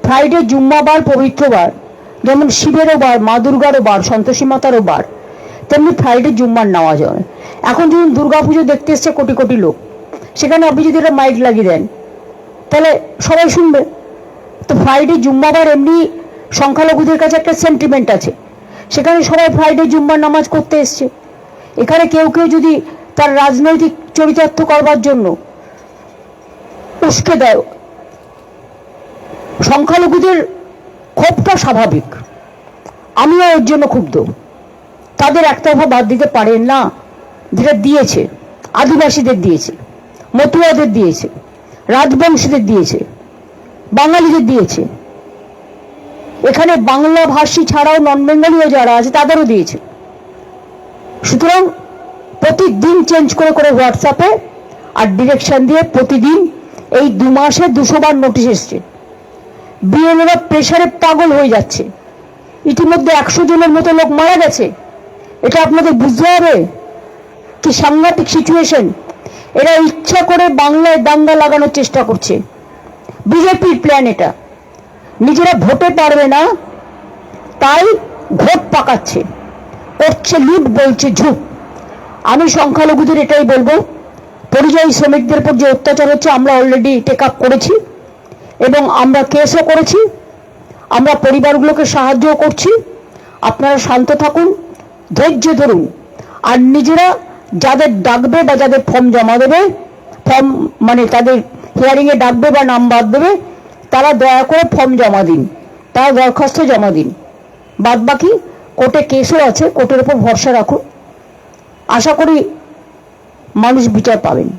Friday জুম্মাবার পবিত্রবার, যেমন শিবেরও বার, মা দুর্গারও বার, সন্তোষী মাতারও বার, তেমনি ফ্রাইডে জুম্মার নামাজ হয়। এখন যখন দুর্গাপুজো দেখতে এসছে কোটি কোটি লোক, সেখানে আপনি যদি একটা মাইক লাগিয়ে দেন তাহলে সবাই শুনবে। তো ফ্রাইডে জুম্মাবার এমনি সংখ্যালঘুদের কাছে একটা সেন্টিমেন্ট আছে, সেখানে সবাই ফ্রাইডে জুম্মার নামাজ করতে এসছে। এখানে কেউ কেউ যদি তার রাজনৈতিক চরিতার্থ করবার জন্য উস্কে দেয়, সংখ্যালঘুদের ক্ষোভটা স্বাভাবিক, আমিও এর জন্য ক্ষুব্ধ। তাদের একতরফা বাদ দিতে পারেন না, যেটা দিয়েছে আদিবাসীদের দিয়েছে, মতুয়াদের দিয়েছে, রাজবংশীদের দিয়েছে, বাঙালিদের দিয়েছে, এখানে বাংলা ভাষী ছাড়াও নন বেঙ্গলীয় যারা আছে তাদেরও দিয়েছে। সুতরাং প্রতিদিন চেঞ্জ করে করে হোয়াটসঅ্যাপে আর ডিরেকশন দিয়ে প্রতিদিন এই 2 মাসে 200 বার নোটিশ এসছে। বিএলওরা প্রেশারে পাগল হয়ে যাচ্ছে। ইতিমধ্যে 100 জনের মতো লোক মারা গেছে। এটা আপনাদের বুঝতে হবে কি সাংঘাতিক সিচুয়েশন। এরা ইচ্ছা করে বাংলায় দাঙ্গা লাগানোর চেষ্টা করছে, বিজেপির প্ল্যান এটা। নিজেরা ভোটে পারবে না তাই ভোট পাকাচ্ছে, করছে লুট, বলছে ঝুঁক। আমি সংখ্যালঘুদের এটাই বলবো, পরিযায়ী শ্রমিকদের উপর যে অত্যাচার হচ্ছে আমরা অলরেডি টেক আপ করেছি এবং আমরা কেসও করেছি, আমরা পরিবারগুলোকে সাহায্যও করছি। আপনারা শান্ত থাকুন, ধৈর্য ধরুন, আর নিজেরা যাদের ডাকবে বা যাদের ফর্ম জমা দেবে, ফর্ম মানে তাদের হিয়ারিংয়ে ডাকবে বা নাম বাদ দেবে, তারা দয়া করে ফর্ম জমা দিন, তারা দরখাস্ত জমা দিন। বাদ বাকি কোর্টে কেসও আছে, কোর্টের উপর ভরসা রাখুন, আশা করি মানুষ বিচার পাবেন।